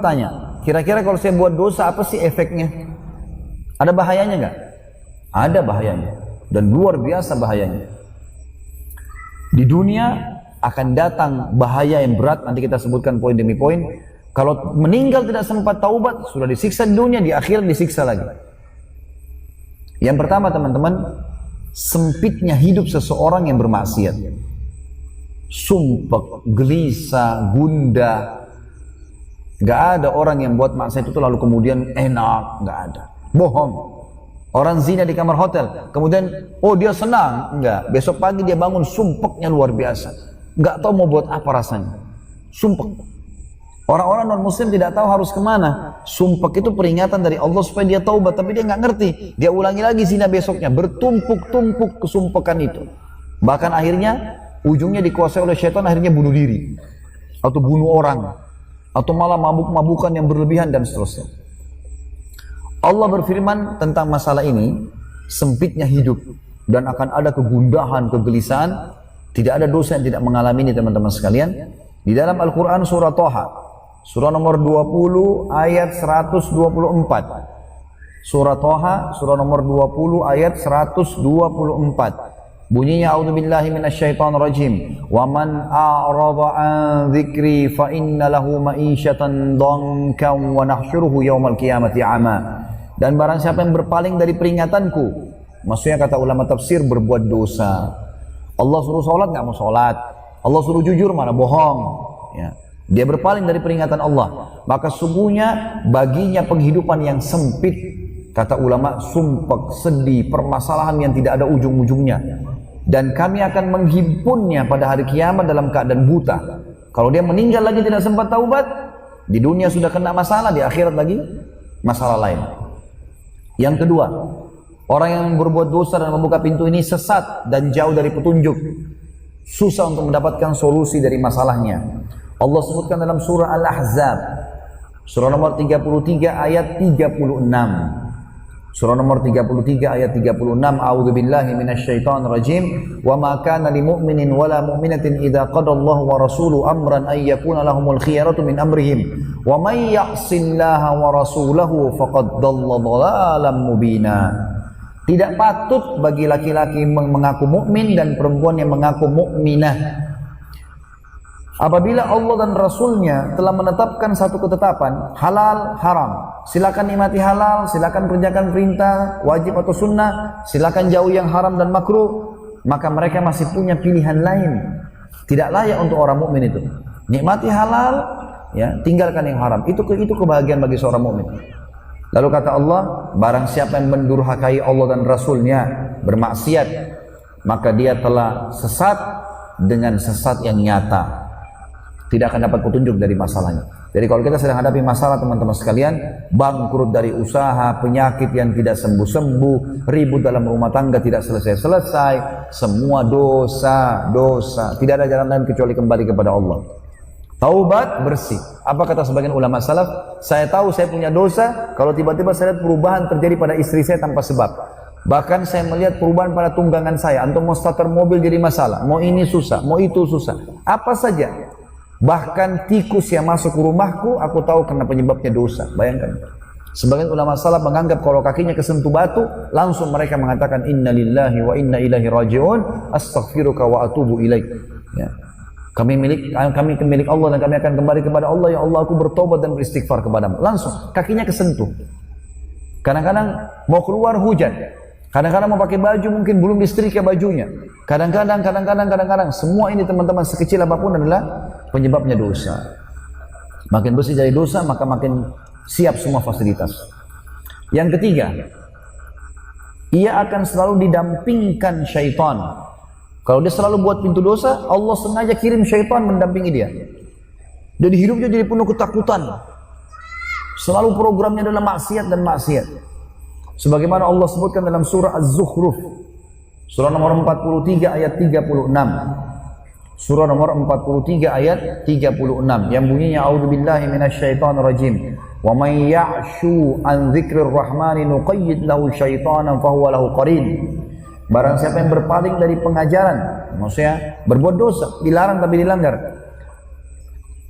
bertanya, kira-kira kalau saya buat dosa apa sih efeknya? Ada bahayanya nggak? Ada bahayanya, dan luar biasa bahayanya. Di dunia akan datang bahaya yang berat, nanti kita sebutkan poin demi poin. Kalau meninggal tidak sempat taubat, sudah disiksa di dunia, di akhirat disiksa lagi. Yang pertama teman-teman, sempitnya hidup seseorang yang bermaksiat. Sumpek, gelisah, gundah. Gak ada orang yang buat maksiat itu lalu kemudian enak, gak ada. Bohong. Orang zina di kamar hotel, kemudian oh dia senang, enggak. Besok pagi dia bangun sumpeknya luar biasa. Gak tahu mau buat apa rasanya. Sumpek. Orang-orang non muslim tidak tahu harus kemana. Sumpek itu peringatan dari Allah supaya dia taubat, tapi dia nggak ngerti. Dia ulangi lagi zina besoknya, bertumpuk-tumpuk kesumpekan itu. Bahkan akhirnya ujungnya dikuasai oleh syaitan, akhirnya bunuh diri atau bunuh orang atau malah mabuk-mabukan yang berlebihan dan seterusnya. Allah berfirman tentang masalah ini, sempitnya hidup dan akan ada kegundahan, kegelisahan. Tidak ada dosa yang tidak mengalami ini teman-teman sekalian. Di dalam Al-Quran surah Toha, surah nomor 20 ayat 124. Surah Toha, surah nomor 20 ayat 124. Bunyinya a'udzubillahi minasyaitonirrajim. Wa man a'rada an dzikri fa inna lahu ma'isyatan dhankan wa nahsyuruhu yaumal qiyamati 'ama. Dan barang siapa yang berpaling dari peringatanku, maksudnya kata ulama tafsir berbuat dosa. Allah suruh sholat nggak mau sholat, Allah suruh jujur malah bohong. Ya. Dia berpaling dari peringatan Allah, maka sungguhnya baginya penghidupan yang sempit. Kata ulama, sumpek, sedih, permasalahan yang tidak ada ujung-ujungnya. Dan kami akan menghimpunnya pada hari kiamat dalam keadaan buta. Kalau dia meninggal lagi tidak sempat taubat, di dunia sudah kena masalah, di akhirat lagi masalah lain. Yang kedua, orang yang berbuat dosa dan membuka pintu ini sesat dan jauh dari petunjuk. Susah untuk mendapatkan solusi dari masalahnya. Allah sebutkan dalam surah Al-Ahzab, surah nomor 33 ayat 36. Surah nomor 33 ayat 36, A'udzubillahi minasyaitonirrajim. Wa ma kana lil mu'minin wala mu'minatin idza qadallahu wa rasuluhu amran ay yakuna lahumul khiyaratu min amrihim. Wa may ya'sillaha wa rasulahu faqad dhalla dhalalan mubina. Tidak patut bagi laki-laki mengaku mukmin dan perempuan yang mengaku mukminah. Apabila Allah dan Rasulnya telah menetapkan satu ketetapan, halal, haram, silakan nikmati halal, silakan kerjakan perintah, wajib atau sunnah, silakan jauh yang haram dan makruh, maka mereka masih punya pilihan lain. Tidak layak untuk orang mukmin itu. Nikmati halal, ya, tinggalkan yang haram. Itu kebahagiaan bagi seorang mukmin. Lalu kata Allah, barang siapa yang mendurhakai Allah dan Rasulnya, bermaksiat, maka dia telah sesat dengan sesat yang nyata. Tidak akan dapat petunjuk dari masalahnya. Jadi kalau kita sedang hadapi masalah teman-teman sekalian, bangkrut dari usaha, penyakit yang tidak sembuh-sembuh, ribut dalam rumah tangga tidak selesai-selesai, semua dosa. Tidak ada jalan lain kecuali kembali kepada Allah. Taubat, bersih. Apa kata sebagian ulama salaf? Saya tahu saya punya dosa, kalau tiba-tiba saya lihat perubahan terjadi pada istri saya tanpa sebab. Bahkan saya melihat perubahan pada tunggangan saya. Antum mau starter mobil jadi masalah, mau ini susah, mau itu susah. Apa saja. Bahkan tikus yang masuk ke rumahku, aku tahu karena penyebabnya dosa. Bayangkan. Sebagian ulama salaf menganggap kalau kakinya kesentuh batu, langsung mereka mengatakan inna lillahi wa inna ilaihi raji'un, astaghfiruka wa atubu ilaik. Ya. Kami milik Allah dan kami akan kembali kepada Allah. Ya Allah, aku bertobat dan beristighfar kepadamu. Langsung kakinya kesentuh. Kadang-kadang mau keluar hujan. Kadang-kadang mau pakai baju mungkin belum disetrika bajunya. Kadang-kadang semua ini teman-teman sekecil apapun adalah penyebabnya dosa. Makin bersih dari dosa maka makin siap semua fasilitas. Yang ketiga, ia akan selalu didampingkan syaitan. Kalau dia selalu buat pintu dosa, Allah sengaja kirim syaitan mendampingi dia. Jadi hidupnya jadi penuh ketakutan. Selalu programnya adalah maksiat dan maksiat. Sebagaimana Allah sebutkan dalam surah Az-Zukhruf, surah nomor 43 ayat 36. Surah nomor 43 ayat 36 yang bunyinya a'udzubillahi minasyaitonirrajim. Wa may ya'shu an dzikrir rahmani nuqayyid lahu syaitanan fahuwa lahu qarin. Barang siapa yang berpaling dari pengajaran, maksudnya berbuat dosa, dilarang tapi dilanggar,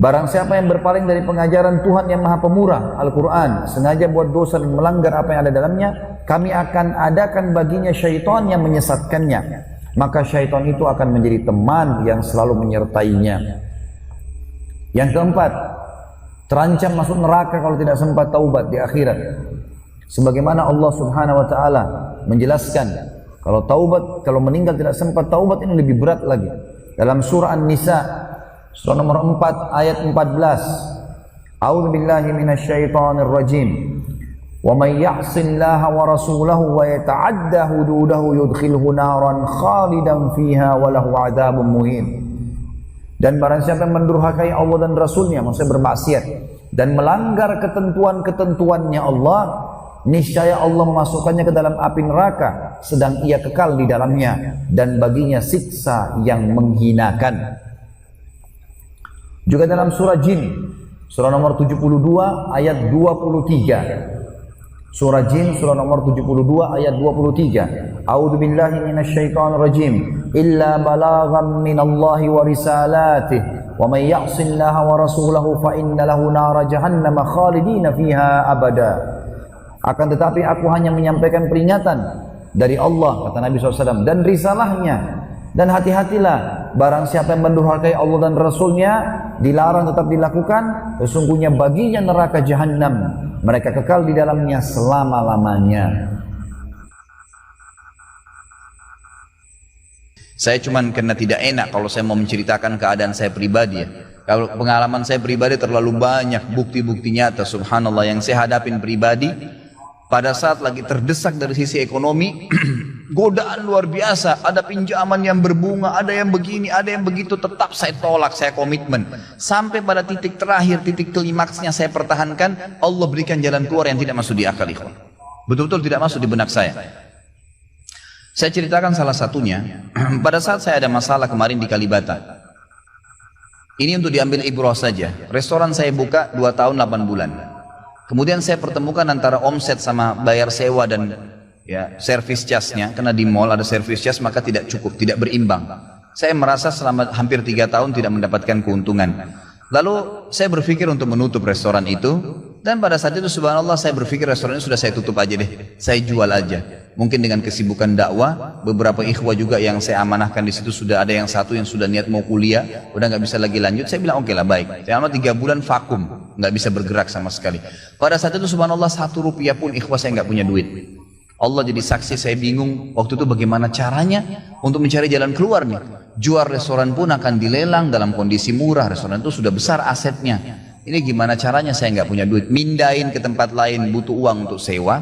Barang siapa yang berpaling dari pengajaran Tuhan yang Maha Pemurah, Al-Quran, sengaja buat dosa dan melanggar apa yang ada dalamnya, kami akan adakan baginya syaitan yang menyesatkannya. Maka syaitan itu akan menjadi teman yang selalu menyertainya. Yang keempat, terancam masuk neraka kalau tidak sempat taubat di akhirat. Sebagaimana Allah Subhanahu wa taala menjelaskan, kalau meninggal tidak sempat taubat ini lebih berat lagi. Dalam surah An-Nisa surah nomor 4 ayat 14. A'udzu billahi minasyaitonir rajim. Wa may ya'sillaha wa rasulahu wa yata'adda hududahu yudkhilhu naran khalidan fiha wa lahu 'adzabun muhin. Dan barang siapa yang mendurhakai Allah dan Rasulnya, maksudnya bermaksiat dan melanggar ketentuan-ketentuannya Allah, niscaya Allah memasukkannya ke dalam api neraka sedang ia kekal di dalamnya dan baginya siksa yang menghinakan. Juga dalam surah Jin, surah nomor 72 ayat 23. Surah Jin, surah nomor 72 ayat 23. A'udzu billahi minasyaitonir rajim. Illa balaghan minallahi wa risalatihi. Wa may ya'sillaha wa rasulahu fa inna lahu nara jahannam khalidina fiha abada. Akan tetapi aku hanya menyampaikan peringatan dari Allah, kata Nabi SAW, dan risalahnya. Dan hati-hatilah, barang siapa yang mendurhakai Allah dan Rasulnya, dilarang tetap dilakukan, sesungguhnya baginya neraka jahanam, mereka kekal di dalamnya selama-lamanya. Saya cuman karena tidak enak kalau saya mau menceritakan keadaan saya pribadi ya. Kalau pengalaman saya pribadi terlalu banyak bukti-bukti nyata, subhanallah, yang saya hadapin pribadi. Pada saat lagi terdesak dari sisi ekonomi, godaan luar biasa, ada pinjaman yang berbunga, ada yang begini, ada yang begitu, tetap saya tolak, saya komitmen. Sampai pada titik terakhir, titik klimaksnya saya pertahankan, Allah berikan jalan keluar yang tidak masuk di akal, ikhwan. Betul-betul tidak masuk di benak saya. Saya ceritakan salah satunya, pada saat saya ada masalah kemarin di Kalibata. Ini untuk diambil ibrah saja. Restoran saya buka 2 tahun 8 bulan. Kemudian saya pertemukan antara omset sama bayar sewa dan ya service charge-nya, karena di mall ada service charge maka tidak cukup, tidak berimbang. Saya merasa selama hampir 3 tahun tidak mendapatkan keuntungan. Lalu saya berpikir untuk menutup restoran itu, dan pada saat itu subhanallah saya berpikir restoran itu sudah saya tutup aja deh, saya jual aja. Mungkin dengan kesibukan dakwah, beberapa ikhwah juga yang saya amanahkan di situ sudah ada yang satu yang sudah niat mau kuliah, udah nggak bisa lagi lanjut. Saya bilang oke lah, baik. Selama 3 bulan vakum, nggak bisa bergerak sama sekali. Pada saat itu subhanallah 1 rupiah pun ikhwah saya nggak punya duit. Allah jadi saksi, saya bingung waktu itu bagaimana caranya untuk mencari jalan keluar nih. Jual restoran pun akan dilelang dalam kondisi murah, restoran itu sudah besar asetnya. Ini gimana caranya, saya nggak punya duit. Mindahin ke tempat lain butuh uang untuk sewa,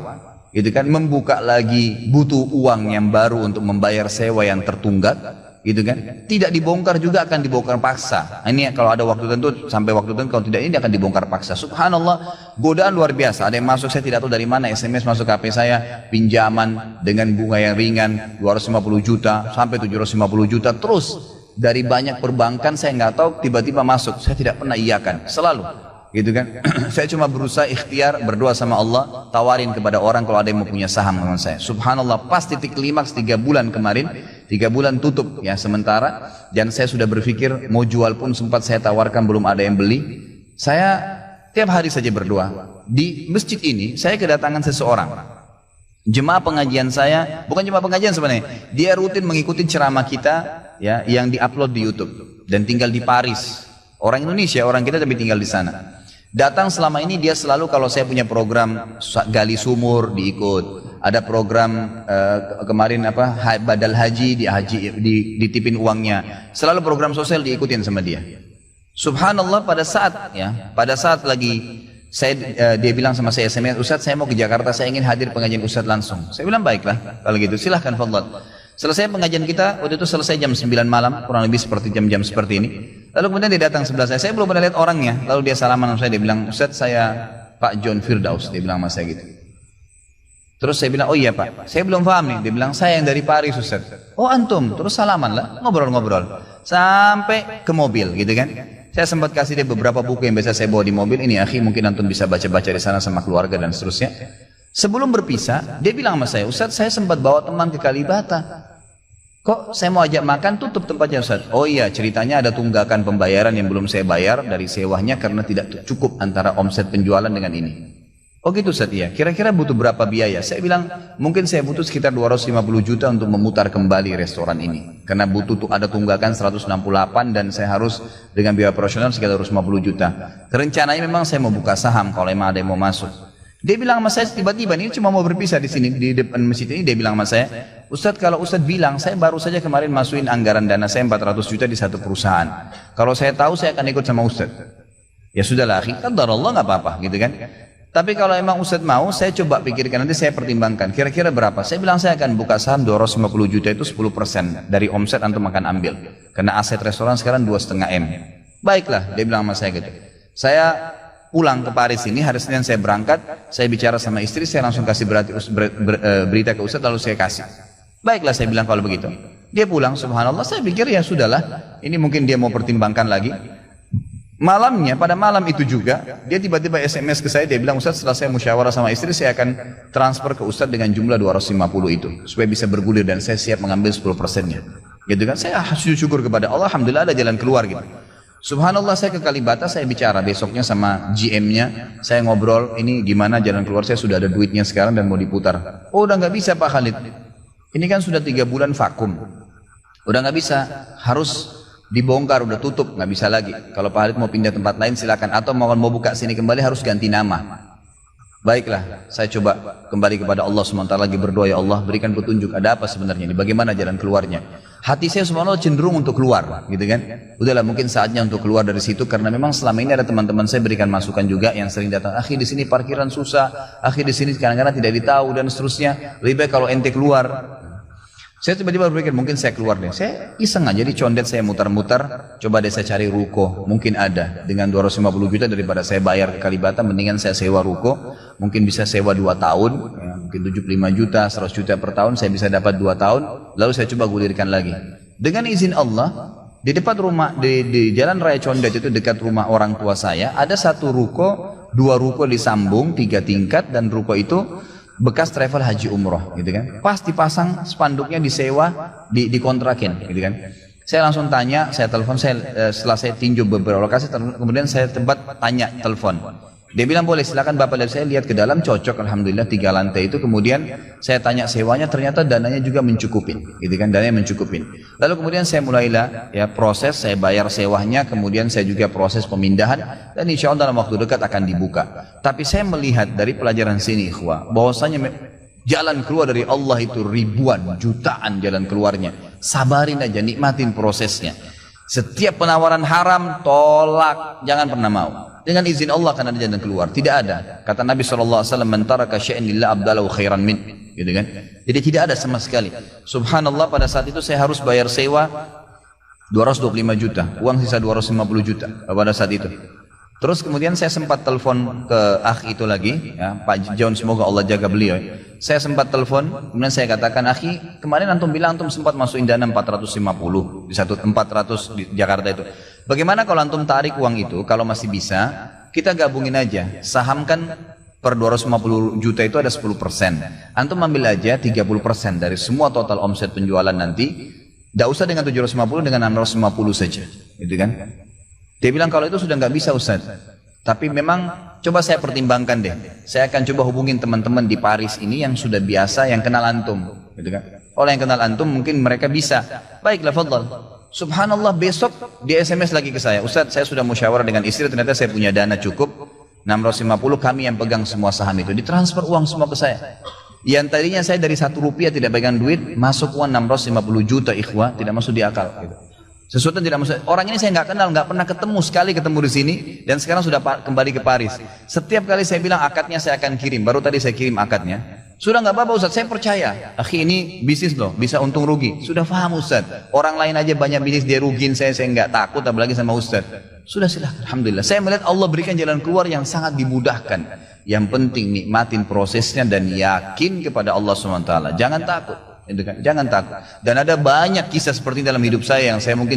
gitu kan. Membuka lagi butuh uang yang baru untuk membayar sewa yang tertunggak, gitu kan. Tidak dibongkar juga akan dibongkar paksa. Ini kalau ada waktu tentu, sampai waktu tentu, kalau tidak ini akan dibongkar paksa. Subhanallah, godaan luar biasa. Ada yang masuk, saya tidak tahu dari mana, SMS masuk ke HP saya, pinjaman dengan bunga yang ringan 250 juta sampai 750 juta terus. Dari banyak perbankan saya nggak tahu, tiba-tiba masuk, saya tidak pernah iyakan, selalu, gitu kan. Saya cuma berusaha ikhtiar, berdoa sama Allah, tawarin kepada orang kalau ada yang mau punya saham dengan saya. Subhanallah, pas titik klimaks 3 bulan kemarin, 3 bulan tutup ya sementara, dan saya sudah berpikir mau jual pun sempat saya tawarkan, belum ada yang beli. Saya tiap hari saja berdoa. Di masjid ini saya kedatangan seseorang, jemaah pengajian saya, bukan jemaah pengajian sebenarnya, dia rutin mengikuti ceramah kita ya yang diupload di YouTube, dan tinggal di Paris. Orang Indonesia, orang kita tapi tinggal di sana. Datang selama ini dia selalu kalau saya punya program gali sumur diikut. Ada program kemarin badal haji, ditipin uangnya. Selalu program sosial diikutin sama dia. Subhanallah, pada saat lagi dia bilang sama saya SMS, Ustadz saya mau ke Jakarta, saya ingin hadir pengajian Ustadz langsung. Saya bilang baiklah, kalau gitu silahkan, fadhal. Selesai pengajian kita, waktu itu selesai jam 9 malam, kurang lebih seperti jam-jam seperti ini. Lalu kemudian dia datang sebelah saya belum pernah lihat orangnya. Lalu dia salaman sama saya, dia bilang, Ustadz saya Pak John Firdaus, dia bilang sama saya gitu. Terus saya bilang, oh iya Pak, saya belum paham nih. Dia bilang, saya yang dari Paris Ustadz. Oh antum, terus salaman lah, ngobrol-ngobrol. Sampai ke mobil gitu kan. Saya sempat kasih dia beberapa buku yang biasa saya bawa di mobil. Ini akhi, mungkin antum bisa baca-baca di sana sama keluarga dan seterusnya. Sebelum berpisah, dia bilang sama saya, Ustadz saya sempat bawa teman ke Kalibata. Kok saya mau ajak makan tutup tempatnya Ustaz? Oh iya, ceritanya ada tunggakan pembayaran yang belum saya bayar dari sewanya karena tidak cukup antara omset penjualan dengan ini. Oh gitu Ustaz ya, kira-kira butuh berapa biaya? Saya bilang mungkin saya butuh sekitar 250 juta untuk memutar kembali restoran ini. Karena butuh ada tunggakan 168 dan saya harus dengan biaya operasional sekitar 250 juta. Rencananya memang saya mau buka saham kalau memang ada yang mau masuk. Dia bilang sama saya tiba-tiba, ini cuma mau berpisah di sini di depan masjid ini, dia bilang sama saya, Ustadz kalau Ustadz bilang, saya baru saja kemarin masukin anggaran dana saya 400 juta di satu perusahaan. Kalau saya tahu saya akan ikut sama Ustadz. Ya sudahlah, qadar Allah nggak apa-apa gitu kan. Tapi kalau emang Ustadz mau, saya coba pikirkan, nanti saya pertimbangkan, kira-kira berapa? Saya bilang saya akan buka saham 250 juta itu 10% dari omset antum akan ambil. Karena aset restoran sekarang 2,5 M. Baiklah, dia bilang sama saya gitu. Saya pulang ke Paris ini, hari Senin saya berangkat, saya bicara sama istri, saya langsung kasih berita ke Ustadz, lalu saya kasih. Baiklah saya bilang kalau begitu. Dia pulang, subhanallah, saya pikir ya sudahlah, ini mungkin dia mau pertimbangkan lagi. Malamnya, pada malam itu juga, dia tiba-tiba SMS ke saya, dia bilang, Ustadz setelah saya musyawarah sama istri, saya akan transfer ke Ustadz dengan jumlah 250 itu, supaya bisa bergulir dan saya siap mengambil 10%-nya. Gitu kan, saya syukur kepada Allah, alhamdulillah ada jalan keluar gitu. Subhanallah saya ke Kalibata, saya bicara besoknya sama GM-nya, saya ngobrol, ini gimana jalan keluar, saya sudah ada duitnya sekarang dan mau diputar. Oh udah nggak bisa Pak Khalid, ini kan sudah 3 bulan vakum, udah nggak bisa, harus dibongkar, udah tutup, nggak bisa lagi. Kalau Pak Khalid mau pindah tempat lain silakan, atau mau buka sini kembali harus ganti nama. Baiklah, saya coba kembali kepada Allah SWT lagi berdoa, ya Allah berikan petunjuk, ada apa sebenarnya ini, bagaimana jalan keluarnya. Hati saya subhanallah cenderung untuk keluar, gitu kan. Udahlah mungkin saatnya untuk keluar dari situ, karena memang selama ini ada teman-teman saya berikan masukan juga yang sering datang, akhi di sini parkiran susah, akhi di sini kadang-kadang tidak ditahu dan seterusnya, lebih baik kalau ente keluar. Saya tiba-tiba berpikir mungkin saya keluar deh. Saya iseng aja di condet, saya mutar-mutar, coba deh saya cari ruko, mungkin ada. Dengan 250 juta daripada saya bayar ke Kalibata, mendingan saya sewa ruko, mungkin bisa sewa 2 tahun, ya, mungkin 75 juta, 100 juta per tahun, saya bisa dapat 2 tahun, lalu saya coba gulirkan lagi. Dengan izin Allah, di depan rumah, di Jalan Raya Condet itu dekat rumah orang tua saya, ada 1 ruko, 2 ruko disambung, 3 tingkat, dan ruko itu bekas travel haji umroh gitu kan, pas dipasang spanduknya disewa, dikontrakin gitu kan. Saya langsung tanya, saya telepon, setelah saya tinjau beberapa lokasi, kemudian saya tanya telepon, dia bilang boleh silakan Bapak, dan saya lihat ke dalam cocok, alhamdulillah 3 lantai itu. Kemudian saya tanya sewanya, ternyata dananya juga mencukupin gitu kan, dananya mencukupin. Lalu kemudian saya mulailah ya proses, saya bayar sewanya, kemudian saya juga proses pemindahan, dan insya Allah dalam waktu dekat akan dibuka. Tapi saya melihat dari pelajaran sini ikhwah, bahwasanya jalan keluar dari Allah itu ribuan, jutaan jalan keluarnya. Sabarin aja, nikmatin prosesnya. Setiap penawaran haram tolak, jangan pernah mau. Dengan izin Allah akan ada jalan keluar. Tidak ada. Kata Nabi SAW, man taraka syai'an lillah abdalahu khairan min. Gitu kan? Jadi tidak ada sama sekali. Subhanallah, pada saat itu saya harus bayar sewa 225 juta. Uang sisa 250 juta pada saat itu. Terus kemudian saya sempat telepon ke akhi itu lagi, ya, Pak John, semoga Allah jaga beliau. Saya sempat telepon, kemudian saya katakan, akhi, kemarin antum bilang antum sempat masukin dana 450 di 400 di Jakarta itu. Bagaimana kalau antum tarik uang itu, kalau masih bisa, kita gabungin aja, saham kan per 250 juta itu ada 10%. Antum ambil aja 30% dari semua total omset penjualan nanti, tidak usah dengan 750, dengan 650 saja, gitu kan? Dia bilang kalau itu sudah nggak bisa Ustaz, tapi memang coba saya pertimbangkan deh. Saya akan coba hubungin teman-teman di Paris ini yang sudah biasa, yang kenal antum, gitu kan? Oleh yang kenal antum mungkin mereka bisa. Baiklah, fadhal. Subhanallah, besok dia SMS lagi ke saya, Ustaz saya sudah musyawarah dengan istri, ternyata saya punya dana cukup 650, kami yang pegang semua saham itu, ditransfer uang semua ke saya. Yang tadinya saya dari 1 rupiah tidak pegang duit, masuk uang 650 juta ikhwah, tidak masuk di akal gitu. Sesuatu yang tidak masuk. Orang ini saya nggak kenal, nggak pernah ketemu, sekali ketemu di sini, dan sekarang sudah kembali ke Paris. Setiap kali saya bilang akadnya saya akan kirim, baru tadi saya kirim akadnya. Sudah nggak apa-apa Ustaz, saya percaya. Akhi ini bisnis loh, bisa untung rugi. Sudah paham Ustaz. Orang lain aja banyak bisnis dia rugiin, saya nggak takut, apalagi sama Ustaz. Sudah silahkan. Alhamdulillah. Saya melihat Allah berikan jalan keluar yang sangat dimudahkan. Yang penting nikmatin prosesnya dan yakin kepada Allah SWT. Jangan takut. Jangan takut. Dan ada banyak kisah seperti dalam hidup saya yang saya mungkin